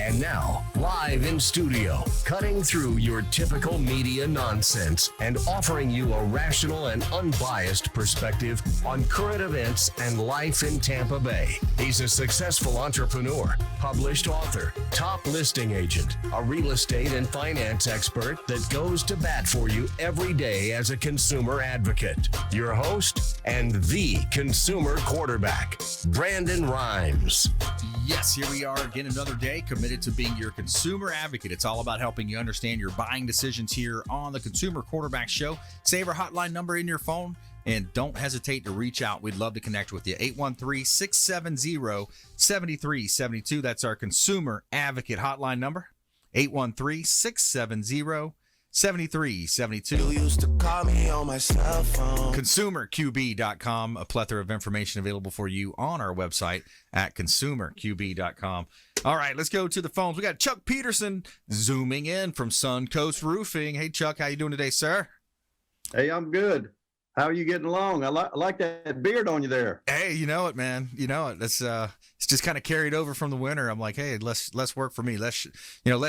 And now, live in studio, cutting through your typical media nonsense and offering you a rational and unbiased perspective on current events and life in Tampa Bay. He's a successful entrepreneur, published author, top listing agent, a real estate and finance expert that goes to bat for you every day as a consumer advocate. Your host and the consumer quarterback, Brandon Rhymes. Yes, here we are again, another day committed to being your consumer advocate. It's all about helping you understand your buying decisions here on the Consumer Quarterback Show. Save our hotline number in your phone and don't hesitate to reach out. We'd love to connect with you. 813-670-7372. That's our consumer advocate hotline number. 813-670-7372. You used to call me on my cell phone. ConsumerQB.com. A plethora of information available for you on our website at ConsumerQB.com. All right, let's go to the phones. We got Chuck Peterson zooming in from Suncoast Roofing. Hey, Chuck, how you doing today, sir? Hey, I'm good. How are you getting along? I like that beard on you there. Hey, you know it, man. You know it. That's it's just kind of carried over from the winter. I'm like, hey, less work for me. Less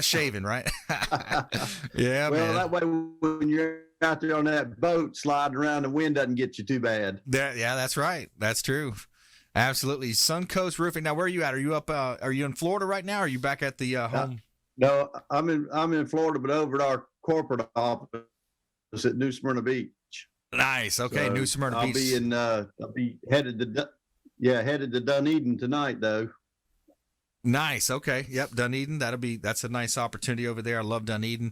shaving, right? Yeah, well, man. That way when you're out there on that boat sliding around, the wind doesn't get you too bad. Yeah, that's right. That's true. Absolutely. Suncoast Roofing. Now, where are you at? Are you up? Are you in Florida right now? Or are you back at the home? No, I'm in Florida, but over at our corporate office at New Smyrna Beach. Nice. Okay, so New Smyrna Beach. I'll be headed to Dunedin tonight, though. Nice. Okay. Yep. Dunedin. That's a nice opportunity over there. I love Dunedin.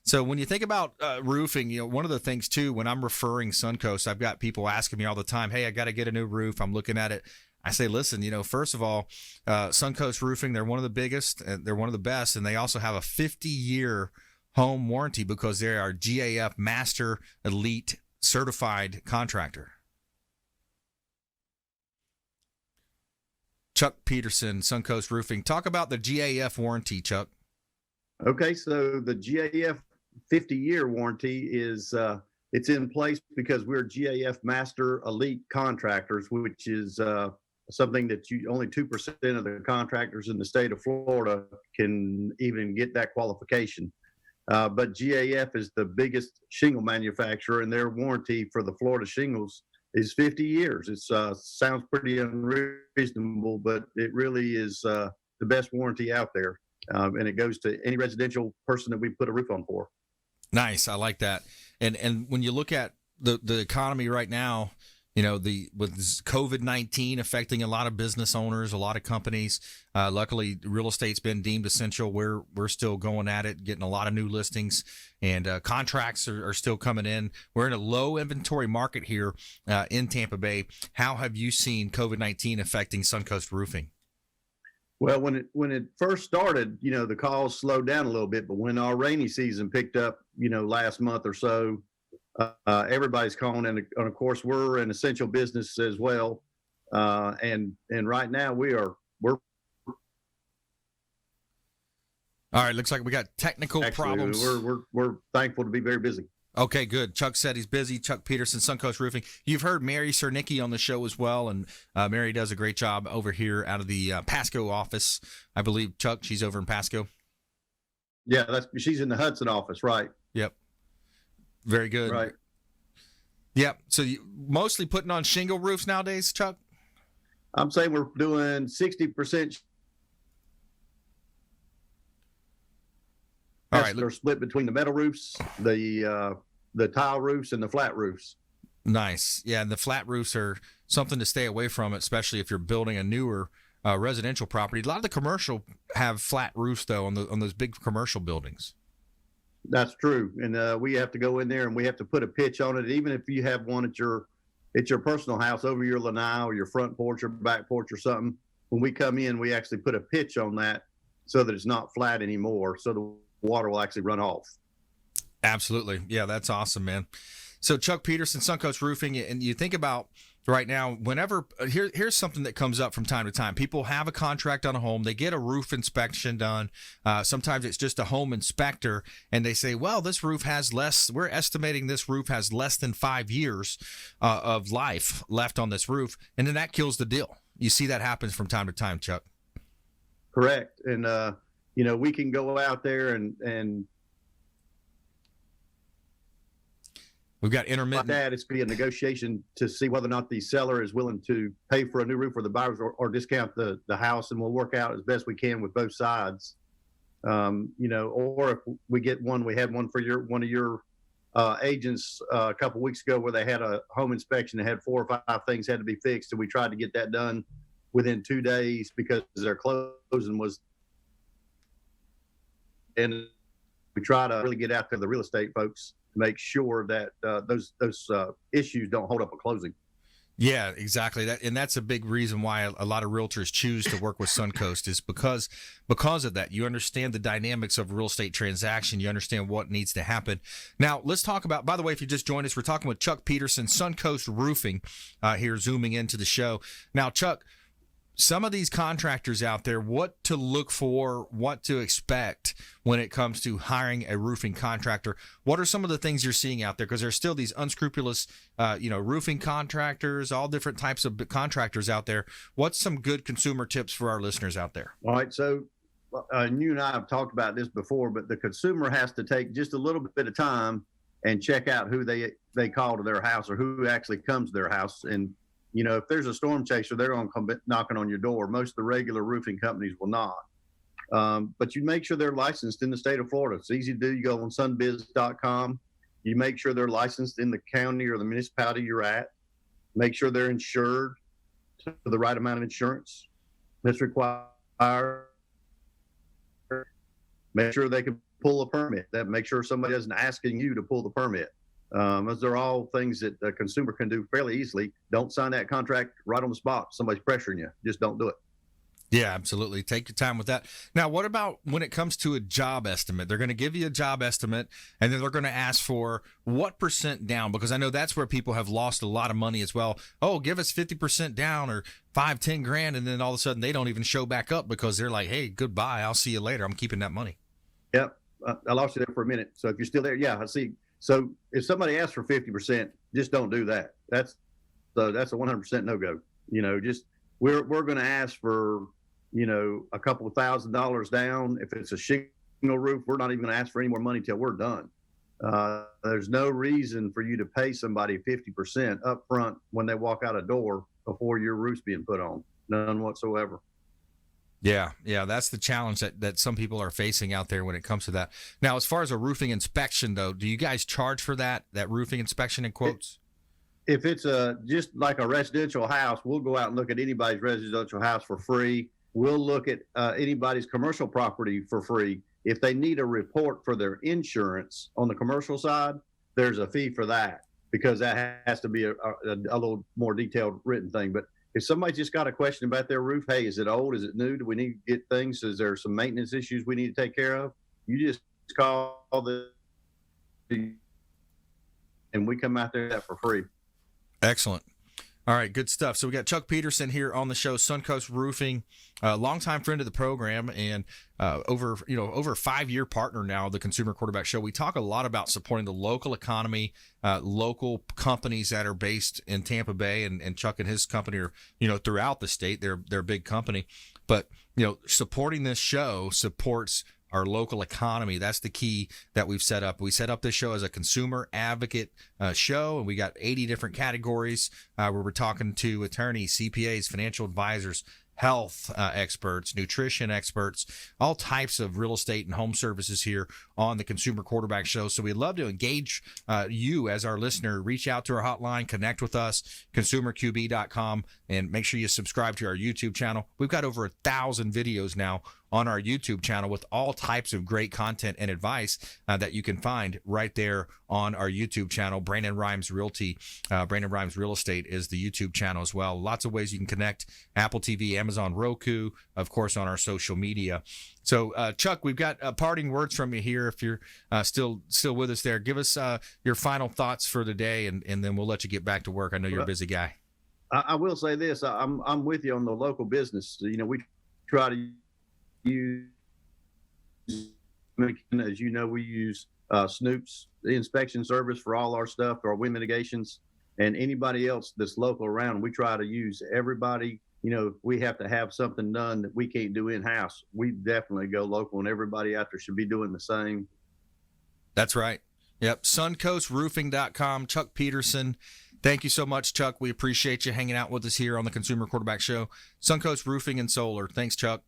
So when you think about roofing, one of the things too, when I'm referring Suncoast, I've got people asking me all the time, hey, I got to get a new roof. I'm looking at it. I say, listen, first of all, Suncoast Roofing, they're one of the biggest, and they're one of the best, and they also have a 50-year home warranty because they are GAF Master Elite certified contractor. Chuck Peterson, Suncoast Roofing. Talk about the GAF warranty, Chuck. Okay, so the GAF 50-year warranty is it's in place because we're GAF Master Elite contractors, which is something that only 2% of the contractors in the state of Florida can even get that qualification. But GAF is the biggest shingle manufacturer, and their warranty for the Florida shingles is 50 years. It sounds pretty unreasonable, but it really is the best warranty out there. And it goes to any residential person that we put a roof on for. Nice. I like that. And when you look at the economy right now, with COVID-19 affecting a lot of business owners, a lot of companies. Luckily, real estate's been deemed essential. We're still going at it, getting a lot of new listings, and contracts are still coming in. We're in a low inventory market here in Tampa Bay. How have you seen COVID-19 affecting Suncoast Roofing? Well, when it first started, the calls slowed down a little bit, but when our rainy season picked up, last month or so, everybody's calling, and of course we're an essential business as well, and right now we're all right. Looks like we got technical problems. We're thankful to be very busy. Okay, good. Chuck said he's busy. Chuck Peterson, Suncoast Roofing. You've heard Mary Cernicki on the show as well, and Mary does a great job over here out of the Pasco office. I believe, Chuck, she's over in Pasco. Yeah, she's in the Hudson office, right? Yep. Very good. Right. Yep. So you mostly putting on shingle roofs nowadays, Chuck? I'm saying we're doing 60%. All right. They're split between the metal roofs, the tile roofs, and the flat roofs. Nice. Yeah, and the flat roofs are something to stay away from, especially if you're building a newer residential property. A lot of the commercial have flat roofs, though, on those big commercial buildings. That's true, and we have to go in there and we have to put a pitch on it. Even if you have one at your personal house over your lanai or your front porch or back porch or something, when we come in, we actually put a pitch on that so that it's not flat anymore, so the water will actually run off. Absolutely, yeah, that's awesome, man. So Chuck Peterson, Suncoast Roofing, and you think about right now, whenever here's something that comes up from time to time. People have a contract on a home, they get a roof inspection done. Sometimes it's just a home inspector, and they say, well, this roof has we're estimating this roof has less than 5 years of life left on this roof, and then that kills the deal. You see that happens from time to time, Chuck. Correct. And, we can go out there and we've got like intermittent. that. It's be a negotiation to see whether or not the seller is willing to pay for a new roof, or the buyers, or discount the house, and we'll work out as best we can with both sides. Or if we get one, we had one for one of your agents a couple of weeks ago where they had a home inspection that had 4 or 5 things had to be fixed, and we tried to get that done within 2 days because their closing was. And we try to really get out to the real estate folks to make sure that those issues don't hold up a closing. Yeah, exactly. That's a big reason why a lot of realtors choose to work with Suncoast is because of that. You understand the dynamics of a real estate transaction. You understand what needs to happen. Now, let's talk about, by the way, if you just joined us, we're talking with Chuck Peterson, Suncoast Roofing, here zooming into the show. Now, Chuck, some of these contractors out there, what to look for, what to expect when it comes to hiring a roofing contractor. What are some of the things you're seeing out there? Because there's still these unscrupulous, roofing contractors, all different types of contractors out there. What's some good consumer tips for our listeners out there? All right. So you and I have talked about this before, but the consumer has to take just a little bit of time and check out who they call to their house or who actually comes to their house. And if there's a storm chaser, they're going to come knocking on your door. Most of the regular roofing companies will not. But you make sure they're licensed in the state of Florida. It's easy to do. You go on sunbiz.com. You make sure they're licensed in the county or the municipality you're at. Make sure they're insured to the right amount of insurance that's required. Make sure they can pull a permit. Make sure somebody isn't asking you to pull the permit. Those are all things that a consumer can do fairly easily. Don't sign that contract right on the spot. Somebody's pressuring you. Just don't do it. Yeah, absolutely. Take your time with that. Now, what about when it comes to a job estimate? They're going to give you a job estimate, and then they're going to ask for what % down, because I know that's where people have lost a lot of money as well. Oh, give us 50% down or 5-10 grand, and then all of a sudden they don't even show back up because they're like, hey, goodbye. I'll see you later. I'm keeping that money. Yep. I lost you there for a minute. So if you're still there, yeah, I see. So if somebody asks for 50%, just don't do that. That's a 100% no-go. We're going to ask for, a couple of $1,000s down. If it's a shingle roof, we're not even going to ask for any more money till we're done. There's no reason for you to pay somebody 50% up front when they walk out a door before your roof's being put on. None whatsoever. Yeah, that's the challenge that some people are facing out there when it comes to that. Now, as far as a roofing inspection, though, do you guys charge for that roofing inspection in quotes? If it's just like a residential house, we'll go out and look at anybody's residential house for free. We'll look at anybody's commercial property for free. If they need a report for their insurance on the commercial side, there's a fee for that because that has to be a little more detailed written thing. But if somebody's just got a question about their roof, hey, is it old? Is it new? Do we need to get things? Is there some maintenance issues we need to take care of? You just call and we come out there for free. Excellent. All right, good stuff. So we got Chuck Peterson here on the show, Suncoast Roofing, longtime friend of the program, and over a 5-year partner now of the Consumer Quarterback Show. We talk a lot about supporting the local economy, local companies that are based in Tampa Bay, and Chuck and his company are throughout the state. They're a big company, but supporting this show supports our local economy. That's the key that we've set up. We set up this show as a consumer advocate show, and we got 80 different categories where we're talking to attorneys, CPAs, financial advisors, health experts, nutrition experts, all types of real estate and home services here on the Consumer Quarterback Show. So we'd love to engage you as our listener. Reach out to our hotline, connect with us, consumerqb.com, and make sure you subscribe to our YouTube channel. We've got over 1,000 videos now on our YouTube channel with all types of great content and advice that you can find right there on our YouTube channel. Brandon Rhymes Realty, Brandon Rhymes Real Estate is the YouTube channel as well. Lots of ways you can connect. Apple TV, Amazon, Roku, of course, on our social media. So, Chuck, we've got parting words from you here. If you're still with us there, give us your final thoughts for the day, and then we'll let you get back to work. I know you're a busy guy. I will say this. I'm with you on the local business. We try to use, as you know, we use Snoop's inspection service for all our stuff, our wind mitigations, and anybody else that's local around. We try to use everybody if we have to have something done that we can't do in-house, we definitely go local, and everybody out there should be doing the same. That's right. Yep. Suncoastroofing.com. Chuck Peterson. Thank you so much, Chuck. We appreciate you hanging out with us here on the Consumer Quarterback Show. Suncoast Roofing and Solar. Thanks, Chuck.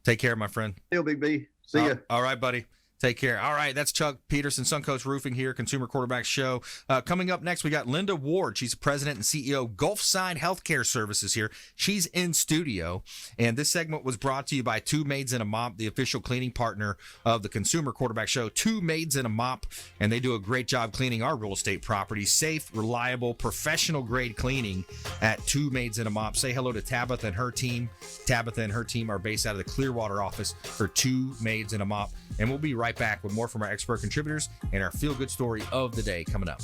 Take care, my friend. Still, Big B. See ya. All right, buddy. Take care. All right, that's Chuck Peterson, Suncoast Roofing here, Consumer Quarterback Show. Coming up next, we got Linda Ward. She's the president and CEO, Gulfside Healthcare Services here. She's in studio, and this segment was brought to you by Two Maids and a Mop, the official cleaning partner of the Consumer Quarterback Show. Two Maids and a Mop, and they do a great job cleaning our real estate properties. Safe, reliable, professional-grade cleaning at Two Maids and a Mop. Say hello to Tabitha and her team. Tabitha and her team are based out of the Clearwater office for Two Maids and a Mop, and we'll be right back with more from our expert contributors and our feel-good story of the day coming up.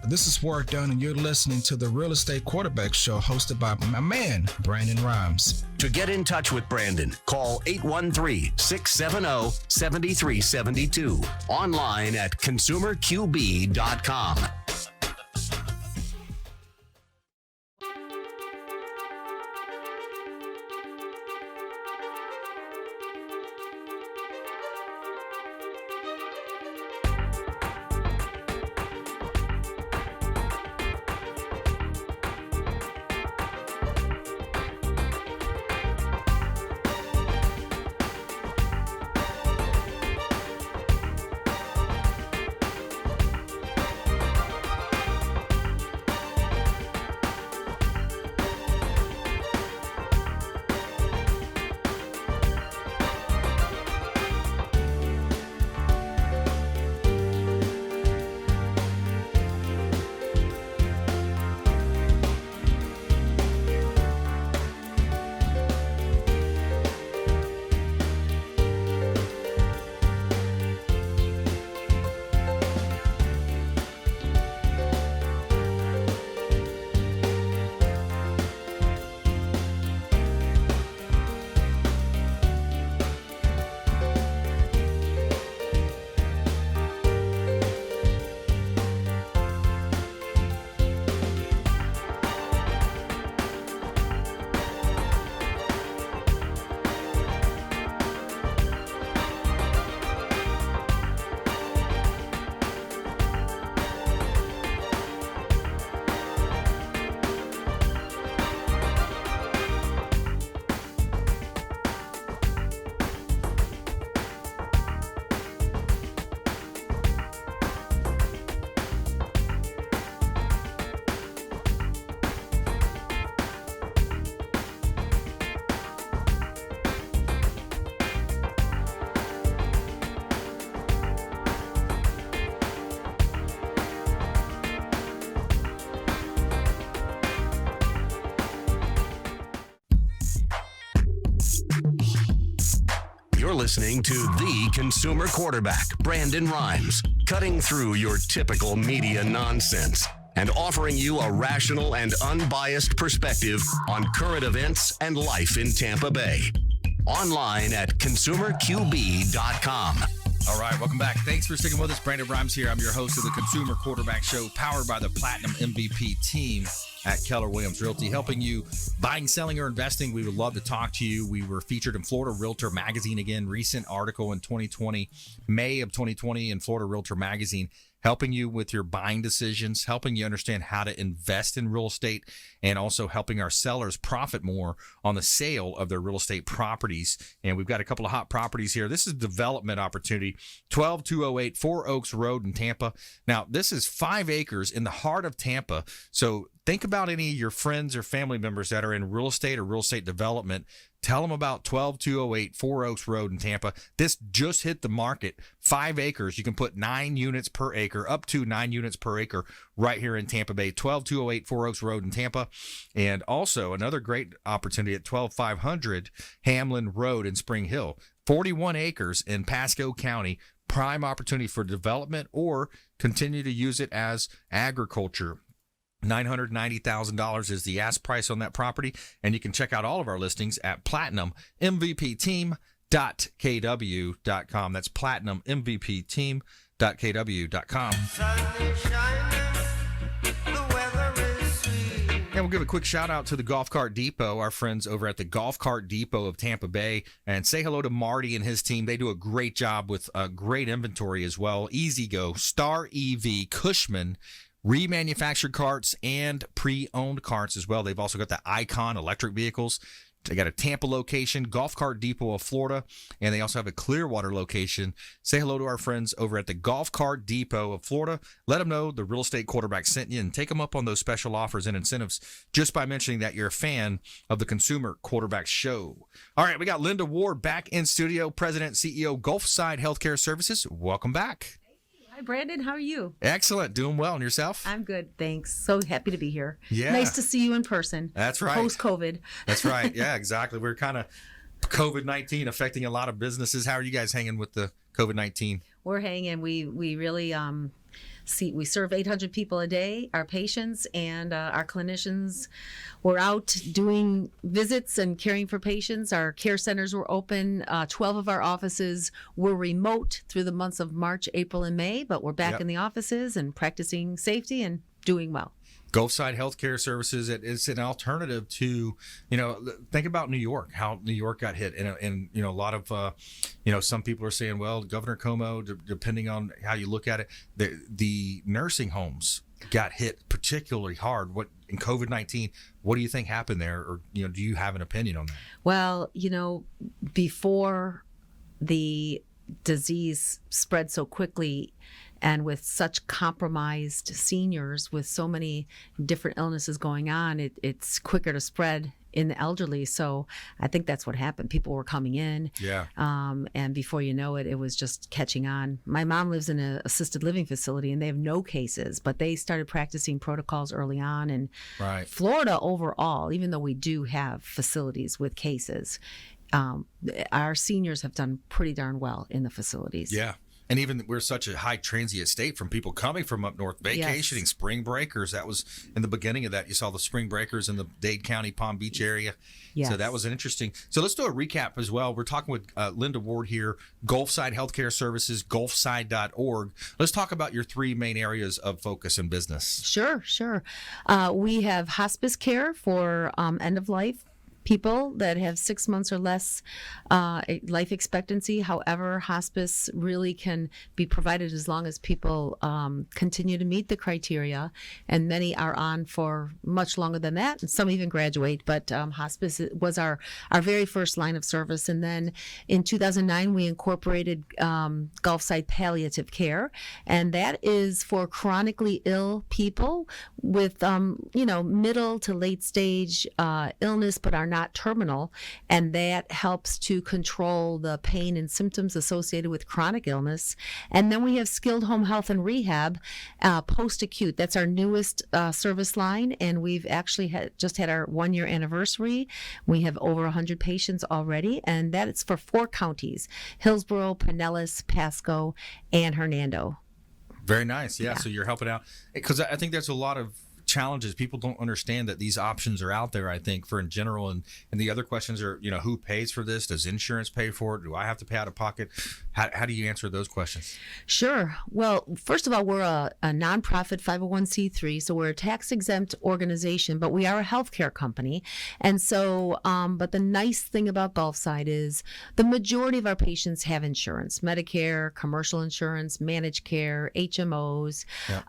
This is Work Done, and you're listening to the Real Estate Quarterback Show hosted by my man, Brandon Rhymes. To get in touch with Brandon, call 813-670-7372. Online at consumerqb.com. You're listening to the Consumer Quarterback, Brandon Rhymes, cutting through your typical media nonsense and offering you a rational and unbiased perspective on current events and life in Tampa Bay. Online at consumerqb.com. All right, welcome back. Thanks for sticking with us. Brandon Rhymes here. I'm your host of the Consumer Quarterback Show, powered by the Platinum MVP team at Keller Williams Realty, helping you buying, selling, or investing. We would love to talk to you. We were featured in Florida Realtor Magazine again, recent article in 2020, May of 2020 in Florida Realtor Magazine, helping you with your buying decisions, helping you understand how to invest in real estate, and also helping our sellers profit more on the sale of their real estate properties. And we've got a couple of hot properties here. This is development opportunity, 12208 Four Oaks Road in Tampa. Now, this is 5 acres in the heart of Tampa. So think about any of your friends or family members that are in real estate or real estate development. Tell them about 12208 Four Oaks Road in Tampa. This just hit the market. 5 acres. You can put 9 units per acre, up to 9 units per acre right here in Tampa Bay. 12208 Four Oaks Road in Tampa. And also another great opportunity at 12500 Hamlin Road in Spring Hill. 41 acres in Pasco County. Prime opportunity for development or continue to use it as agriculture. $990,000 is the ask price on that property, and you can check out all of our listings at platinummvpteam.kw.com. That's platinummvpteam.kw.com. And we'll we'll give a quick shout out to the Golf Cart Depot, our friends over at the Golf Cart Depot of Tampa Bay, and say hello to Marty and his team. They do a great job with great inventory as well. Easy Go, Star EV, Cushman, remanufactured carts, and pre-owned carts as well. They've also got the Icon electric vehicles. They got a Tampa location, Golf Cart Depot of Florida, and they also have a Clearwater location. Say hello to our friends over at the Golf Cart Depot of Florida. Let them know the Real Estate Quarterback sent you, and take them up on those special offers and incentives just by mentioning that you're a fan of the Consumer Quarterback Show. All right, we got Linda Ward back in studio, President CEO, Gulfside Healthcare Services. Welcome back. Hi, Brandon. How are you? Excellent. Doing well. And yourself? I'm good. Thanks. So happy to be here. Yeah. Nice to see you in person. That's right. Post-COVID. That's right. Yeah, exactly. We're kind of COVID-19 affecting a lot of businesses. How are you guys hanging with the COVID-19? We're hanging. We really we serve 800 people a day, our patients, and our clinicians were out doing visits and caring for patients. Our care centers were open. 12 of our offices were remote through the months of March, April, and May, but we're back in the offices and practicing safety and doing well. Gulfside Healthcare Services, it's an alternative to, think about New York, how New York got hit. And a lot of, some people are saying, well, Governor Cuomo, depending on how you look at it, the nursing homes got hit particularly hard. What in COVID-19, what do you think happened there? Or, do you have an opinion on that? Well, before the disease spread so quickly, and with such compromised seniors with so many different illnesses going on, it's quicker to spread in the elderly. So I think that's what happened. People were coming in. Yeah. And before you know it, it was just catching on. My mom lives in an assisted living facility and they have no cases, but they started practicing protocols early on. And right. Florida overall, even though we do have facilities with cases, our seniors have done pretty darn well in the facilities. Yeah. And even we're such a high transient state from people coming from up north, vacationing, Yes. spring breakers. That was in the beginning of that. You saw the spring breakers in the Dade County, Palm Beach area. Yes. So that was interesting. So let's do a recap as well. We're talking with Linda Ward here, Gulfside Healthcare Services, gulfside.org. Let's talk about your three main areas of focus in business. Sure. We have hospice care for end of life people that have 6 months or less life expectancy. However, hospice really can be provided as long as people continue to meet the criteria, and many are on for much longer than that, and some even graduate. But hospice was our very first line of service. And then in 2009, we incorporated Gulfside Palliative Care, and that is for chronically ill people with middle to late stage illness, but are not terminal, and that helps to control the pain and symptoms associated with chronic illness. And then we have skilled home health and rehab, post-acute. That's our newest service line, and we've actually just had our 1-year anniversary. We have over 100 patients already, and that is for 4 counties: Hillsborough, Pinellas, Pasco, and Hernando. Very nice. Yeah. So you're helping out, because I think there's a lot of challenges. People don't understand that these options are out there, I think, for in general. And the other questions are, who pays for this? Does insurance pay for it? Do I have to pay out of pocket? How do you answer those questions? Sure. Well, first of all, we're a nonprofit 501c3, so we're a tax-exempt organization, but we are a healthcare company. And so, but the nice thing about Gulfside is the majority of our patients have insurance: Medicare, commercial insurance, managed care, HMOs. Yeah.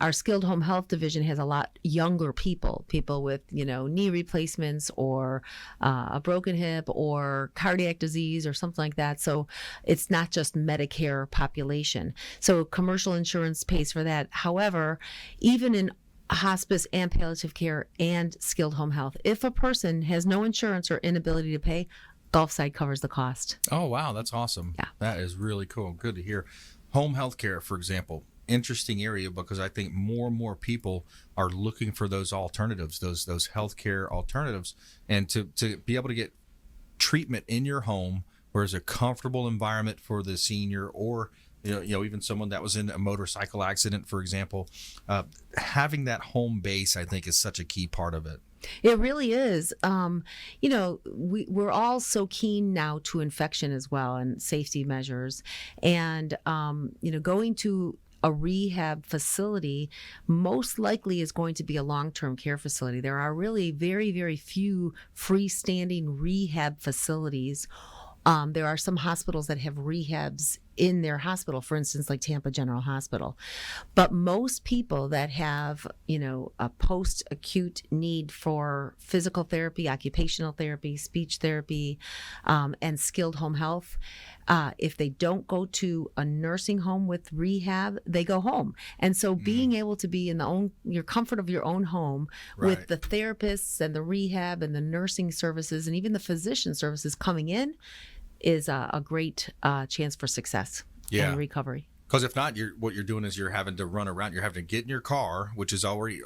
Our skilled home health division has a lot younger people with, knee replacements or a broken hip or cardiac disease or something like that. So it's not just Medicare population. So commercial insurance pays for that. However, even in hospice and palliative care and skilled home health, if a person has no insurance or inability to pay, Gulfside covers the cost. Oh, wow. That's awesome. Yeah. That is really cool. Good to hear. Home health care, for example, interesting area, because I think more and more people are looking for those alternatives, those healthcare alternatives, and to be able to get treatment in your home where it's a comfortable environment for the senior, or even someone that was in a motorcycle accident, for example. Having that home base, I think, is such a key part of it. It really is. We're all so keen now to infection as well and safety measures. And, going to a rehab facility most likely is going to be a long-term care facility. There are really very, very few freestanding rehab facilities. There are some hospitals that have rehabs in their hospital, for instance, like Tampa General Hospital. But most people that have, a post-acute need for physical therapy, occupational therapy, speech therapy, and skilled home health, if they don't go to a nursing home with rehab, they go home. And so being able to be in your comfort of your own home with the therapists and the rehab and the nursing services and even the physician services coming in is a great chance for success and recovery. Because if not, what you're doing is you're having to run around. You're having to get in your car, which is already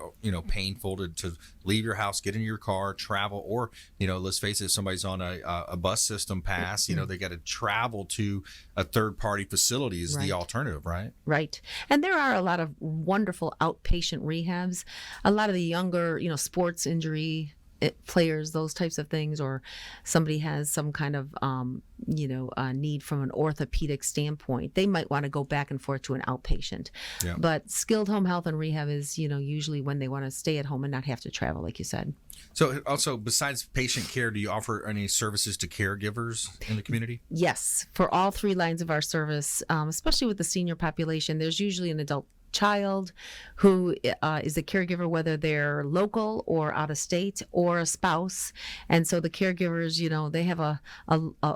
painful to leave your house, get in your car, travel, or let's face it, if somebody's on a bus system pass, they got to travel to a third party facility is the alternative, right? Right. And there are a lot of wonderful outpatient rehabs. A lot of the younger, sports injury players, those types of things, or somebody has some kind of need from an orthopedic standpoint, they might want to go back and forth to an outpatient. But skilled home health and rehab is usually when they want to stay at home and not have to travel, like you said. So also, besides patient care, do you offer any services to caregivers in the community? Yes, for all three lines of our service, especially with the senior population, there's usually an adult child who is a caregiver, whether they're local or out of state, or a spouse. And so the caregivers, they have a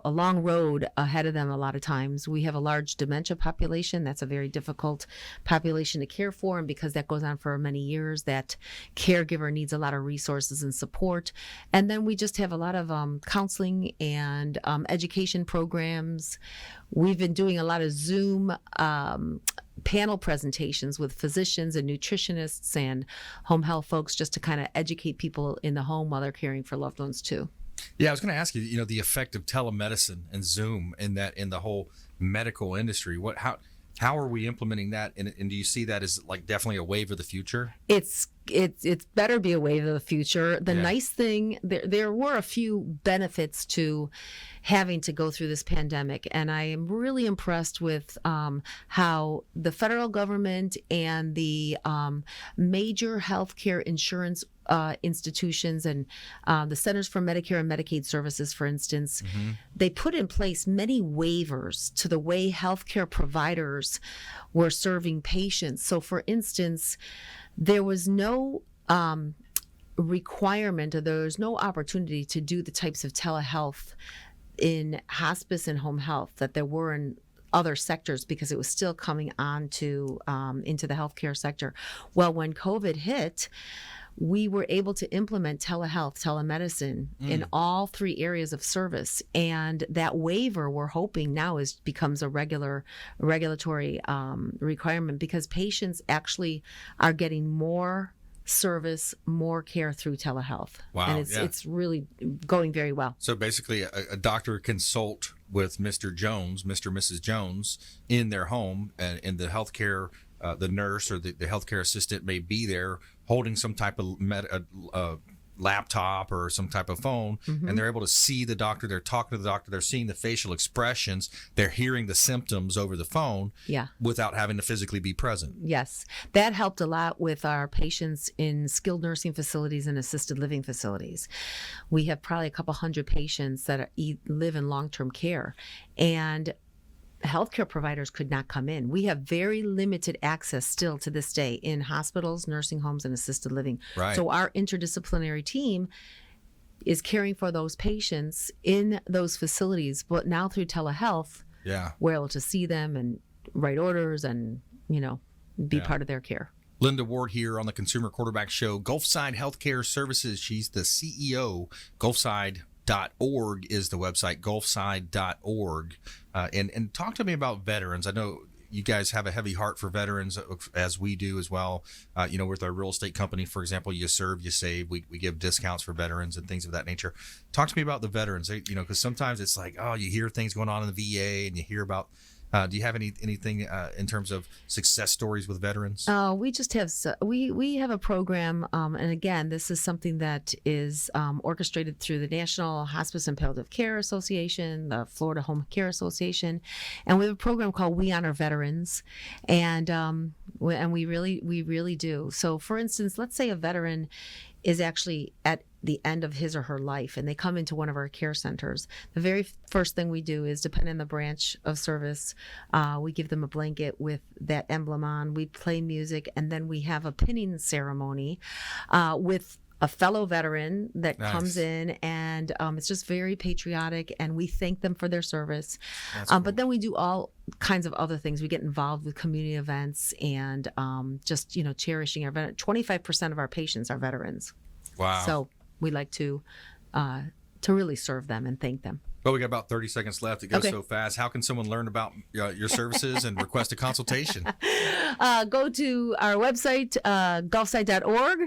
long road ahead of them a lot of times. We have a large dementia population. That's a very difficult population to care for. And because that goes on for many years, that caregiver needs a lot of resources and support. And then we just have a lot of counseling and education programs. We've been doing a lot of Zoom panel presentations with physicians and nutritionists and home health folks, just to kind of educate people in the home while they're caring for loved ones too. Yeah, I was going to ask you, the effect of telemedicine and Zoom in the whole medical industry. How are we implementing that? And do you see that as like definitely a wave of the future? It's better be a wave of the future. The nice thing, there were a few benefits to having to go through this pandemic, and I am really impressed with how the federal government and the major healthcare insurance institutions and the Centers for Medicare and Medicaid Services, for instance, they put in place many waivers to the way healthcare providers were serving patients. So, for instance, there was no requirement, or there was no opportunity to do the types of telehealth in hospice and home health that there were in other sectors, because it was still coming on to into the healthcare sector. Well, when COVID hit, we were able to implement telehealth, telemedicine in all three areas of service. And that waiver, we're hoping now, becomes a regulatory requirement, because patients actually are getting more service, more care through telehealth. Wow. And it's really going very well. So basically a doctor consult with Mr. Jones, Mr. and Mrs. Jones in their home, and in the healthcare, the nurse or the healthcare assistant may be there holding some type of laptop or some type of phone, and they're able to see the doctor, they're talking to the doctor, they're seeing the facial expressions, they're hearing the symptoms over the phone without having to physically be present. Yes, that helped a lot with our patients in skilled nursing facilities and assisted living facilities. We have probably a couple hundred patients that live in long-term care, and healthcare providers could not come in. We have very limited access still to this day in hospitals, nursing homes, and assisted living. Right. So our interdisciplinary team is caring for those patients in those facilities, but now through telehealth, we're able to see them and write orders and, be part of their care. Linda Ward here on the Consumer Quarterback Show. Gulfside Healthcare Services, she's the CEO. Gulfside.org is the website, gulfside.org. And talk to me about veterans. I know you guys have a heavy heart for veterans, as we do as well. With our real estate company, for example, you serve, you save. We give discounts for veterans and things of that nature. Talk to me about the veterans, because sometimes it's like, you hear things going on in the VA and you hear about Do you have anything in terms of success stories with veterans? We just have we have a program, and again, this is something that is orchestrated through the National Hospice and Palliative Care Association, the Florida Home Care Association, and we have a program called We Honor Veterans, and we really do. So, for instance, let's say a veteran is actually at the end of his or her life and they come into one of our care centers. The very first thing we do is, depending on the branch of service, we give them a blanket with that emblem on, we play music, and then we have a pinning ceremony with a fellow veteran that comes in, and it's just very patriotic, and we thank them for their service. Cool. But then we do all kinds of other things. We get involved with community events and just, cherishing our veterans. 25% of our patients are veterans. Wow. So we like to really serve them and thank them. Well, we got about 30 seconds left. It goes so fast. How can someone learn about your services and request a consultation? Go to our website, Gulfside.org,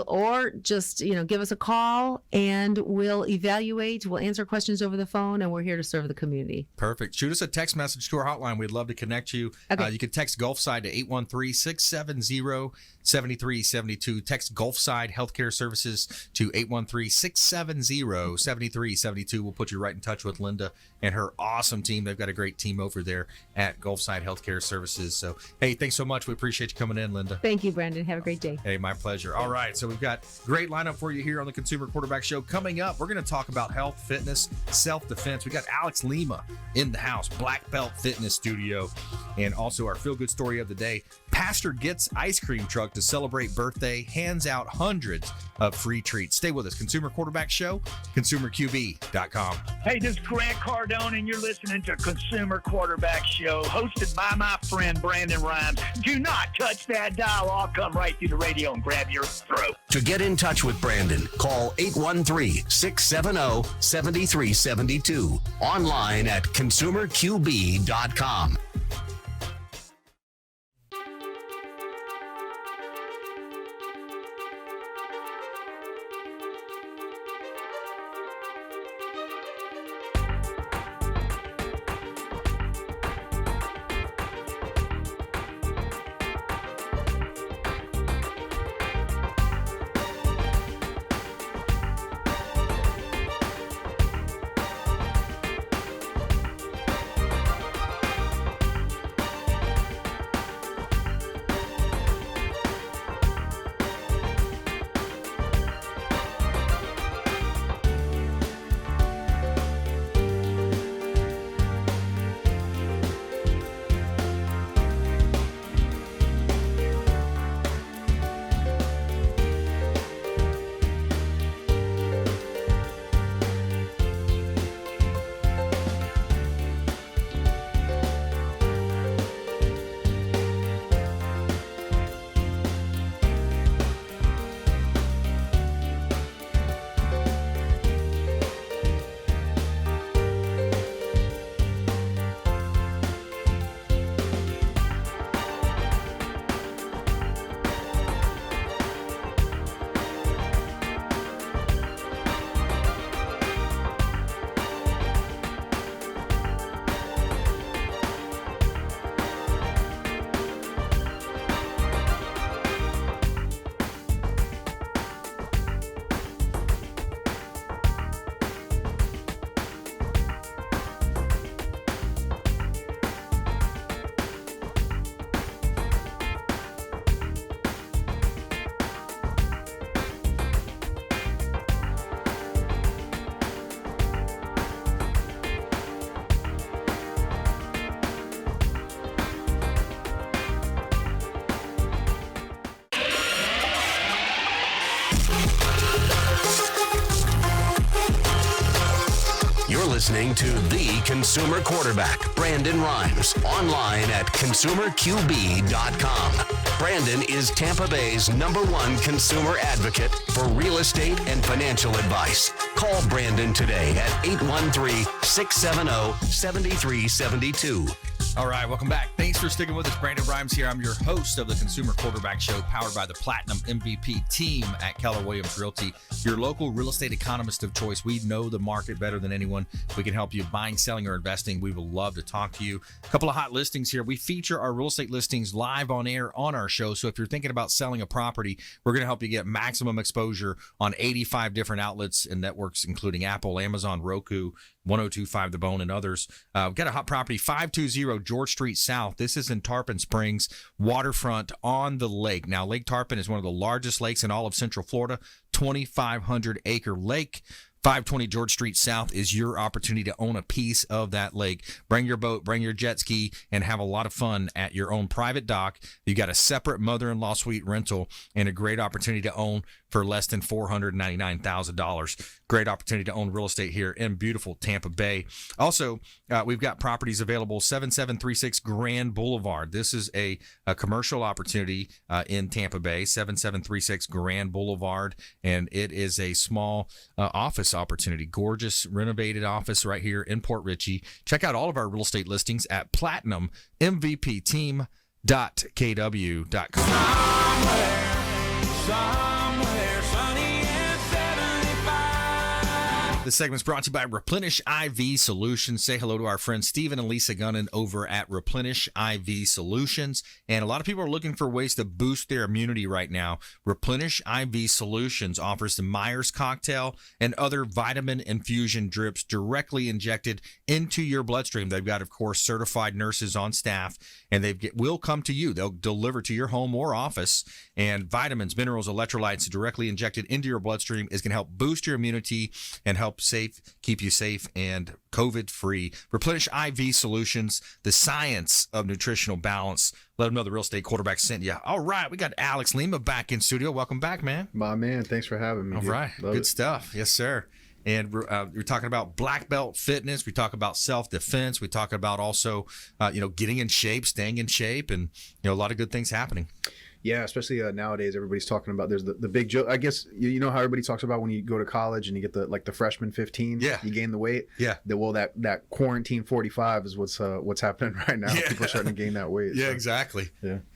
or just give us a call and we'll evaluate. We'll answer questions over the phone, and we're here to serve the community. Perfect. Shoot us a text message to our hotline. We'd love to connect you. You can text Gulfside to 813-670-7372. Text Gulfside Healthcare Services to 813-670-7372. We'll put you right in touch with Linda and her awesome team. They've got a great team over there at Gulfside Healthcare Services. So, hey, thanks so much. We appreciate you coming in, Linda. Thank you, Brandon. Have a great day. Hey, my pleasure. All right, so we've got great lineup for you here on the Consumer Quarterback Show. Coming up, we're going to talk about health, fitness, self-defense. We got Alex Lima in the house, Blackbelt Fitness Studio, and also our feel-good story of the day. Pastor gets ice cream truck to celebrate birthday, hands out hundreds of free treats. Stay with us. Consumer Quarterback Show, consumerqb.com. Hey, this is Grant Cardone, and you're listening to Consumer Quarterback Show, hosted by my friend Brandon Rhymes. Do not touch that dial. I'll come right through the radio and grab your throat. To get in touch with Brandon, call 813-670-7372. Online at consumerqb.com. You're listening to the Consumer Quarterback, Brandon Rhymes, online at consumerqb.com. Brandon is Tampa Bay's #1 consumer advocate for real estate and financial advice. Call Brandon today at 813-670-7372. All right, welcome back. Thanks for sticking with us. Brandon Rhymes here. I'm your host of the Consumer Quarterback Show, powered by the Platinum MVP team at Keller Williams Realty, your local real estate economist of choice. We know the market better than anyone. We can help you buying, selling, or investing. We would love to talk to you. A couple of hot listings here. We feature our real estate listings live on air on our show. So if you're thinking about selling a property, we're going to help you get maximum exposure on 85 different outlets and networks, including Apple, Amazon, Roku, 1025 The Bone, and others. We've got a hot property, 520 George Street South. This is in Tarpon Springs, waterfront on the lake. Now, Lake Tarpon is one of the largest lakes in all of Central Florida, 2,500-acre lake. 520 George Street South is your opportunity to own a piece of that lake. Bring your boat, bring your jet ski, and have a lot of fun at your own private dock. You've got a separate mother-in-law suite rental and a great opportunity to own for less than $499,000. Great opportunity to own real estate here in beautiful Tampa Bay. Also, we've got properties available, 7736 Grand Boulevard. This is a commercial opportunity in Tampa Bay, 7736 Grand Boulevard, and it is a small office opportunity. Gorgeous renovated office right here in Port Richey. Check out all of our real estate listings at platinummvpteam.kw.com. This segment's brought to you by Replenish IV Solutions. Say hello to our friends Stephen and Lisa Gunnan over at Replenish IV Solutions. And a lot of people are looking for ways to boost their immunity right now. Replenish IV Solutions offers the Myers cocktail and other vitamin infusion drips directly injected into your bloodstream. They've got, of course, certified nurses on staff, and will come to you. They'll deliver to your home or office. And vitamins, minerals, electrolytes directly injected into your bloodstream is going to help boost your immunity and help keep you safe and COVID-free. Replenish IV Solutions, the science of nutritional balance. Let them know the real estate quarterback sent you. All right, we got Alex Lima back in studio. Welcome back, man. My man, thanks for having me. All right, Love good it. stuff. Yes, sir. And we're talking about Blackbelt fitness. We talk about self-defense. We talk about also, getting in shape, staying in shape, and a lot of good things happening. Yeah, especially nowadays, everybody's talking about. There's the big joke. I guess you know how everybody talks about when you go to college and you get the freshman 15. Yeah, you gain the weight. Yeah. That quarantine 45 is what's happening right now. Yeah. People are starting to gain that weight. Yeah, so. exactly.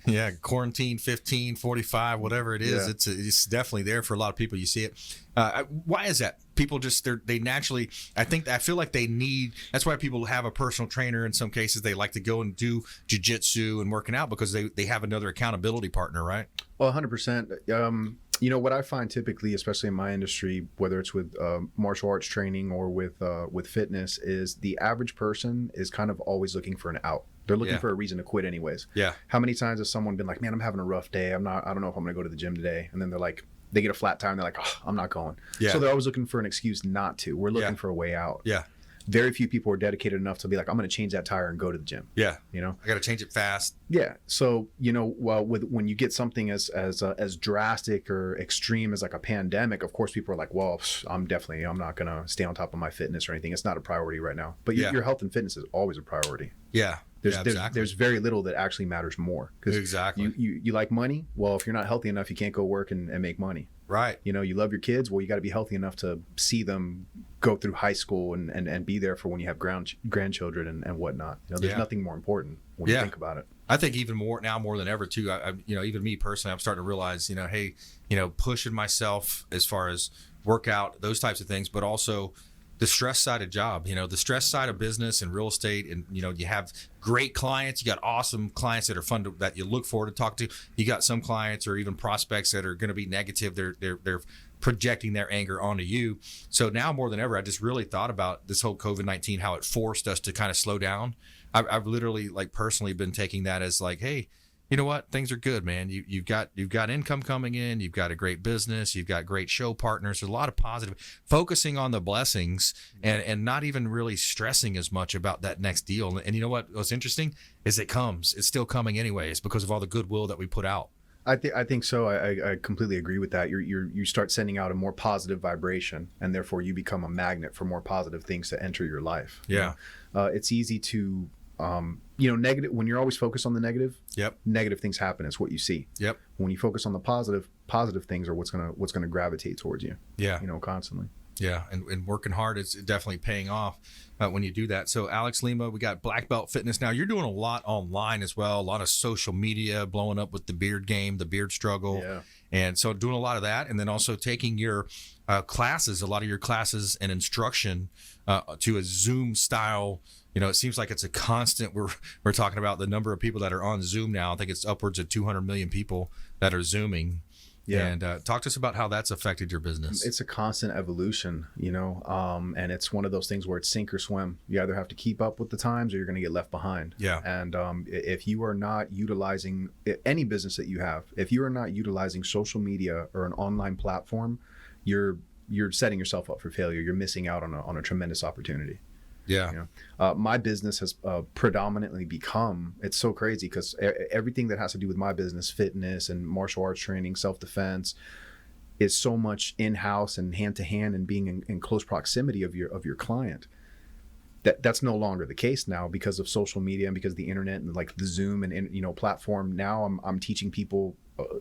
Yeah. Quarantine 15, 45, whatever it is. Yeah. It's definitely there for a lot of people. You see it. Why is that? People just they naturally. I feel like they need. That's why people have a personal trainer. In some cases, they like to go and do jiu-jitsu and working out because they have another accountability partner, right? Well, 100%. What I find typically, especially in my industry, whether it's with martial arts training or with fitness, is the average person is kind of always looking for an out. They're looking for a reason to quit anyways. Yeah. How many times has someone been like, man, I'm having a rough day. I don't know if I'm going to go to the gym today. And then they're like, they get a flat tire and they're like, oh, I'm not going. Yeah. So they're always looking for an excuse not to. We're looking for a way out. Yeah. Very few people are dedicated enough to be like, I'm going to change that tire and go to the gym. Yeah. I got to change it fast. Yeah. So, when you get something as drastic or extreme as like a pandemic, of course, people are like, well, I'm not going to stay on top of my fitness or anything. It's not a priority right now. But your health and fitness is always a priority. Yeah. There's very little that actually matters more. Exactly. You like money? Well, if you're not healthy enough, you can't go work and make money. Right. You love your kids. Well, you got to be healthy enough to see them go through high school and be there for when you have grandchildren and whatnot. There's nothing more important when you think about it. I think even more than ever too. Even me personally, I'm starting to realize, pushing myself as far as workout, those types of things, but also the stress side of job, the stress side of business and real estate. And, you have great clients. You got awesome clients that are fun that you look forward to talk to. You got some clients or even prospects that are going to be negative. They're projecting their anger onto you. So now more than ever, I just really thought about this whole COVID-19, how it forced us to kind of slow down. I've literally personally been taking that as like, hey, you know what? Things are good, man. You've got income coming in. You've got a great business. You've got great show partners. There's a lot of positive, focusing on the blessings and not even really stressing as much about that next deal. And you know what's interesting is it's still coming anyways because of all the goodwill that we put out. I think so. I completely agree with that. You start sending out a more positive vibration, and therefore you become a magnet for more positive things to enter your life. Yeah. It's easy to negative when you're always focused on the negative. Yep. Negative things happen. It's what you see. Yep. When you focus on the positive things are what's gonna gravitate towards you. Yeah. Constantly. Yeah, and working hard is definitely paying off when you do that. So Alex Lima, we got Blackbelt Fitness. Now you're doing a lot online as well, a lot of social media, blowing up with the beard game, the beard struggle. Yeah. And so doing a lot of that, and then also taking your classes, a lot of your classes and instruction to a Zoom style. You know, it seems like it's a constant. We're talking about the number of people that are on Zoom now. I think it's upwards of 200 million people that are Zooming. Yeah. And talk to us about how that's affected your business. It's a constant evolution, you know, and it's one of those things where it's sink or swim. You either have to keep up with the times or you're going to get left behind. Yeah. And if you are not utilizing any business that you have, if you are not utilizing social media or an online platform, you're setting yourself up for failure. You're missing out on a tremendous opportunity. Yeah. You know? My business has predominantly become, it's so crazy because everything that has to do with my business, fitness and martial arts training, self-defense, is so much in-house and hand-to-hand and being in close proximity of your client. That's no longer the case now because of social media and because of the internet and like the Zoom and you know platform. Now I'm teaching people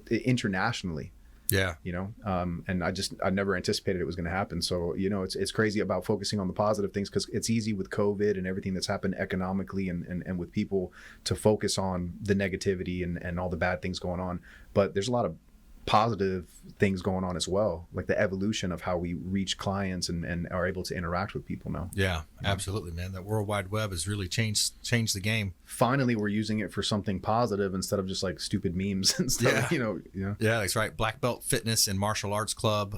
internationally. Yeah. You know, and I never anticipated it was going to happen. So, you know, it's crazy about focusing on the positive things because it's easy with COVID and everything that's happened economically and with people to focus on the negativity and all the bad things going on. But there's a lot of positive things going on as well, like the evolution of how we reach clients and are able to interact with people now. Yeah, absolutely, man. That World Wide Web has really changed the game. Finally, we're using it for something positive instead of just like stupid memes and stuff. Yeah. You know. Yeah, that's right. Black Belt Fitness and Martial Arts Club.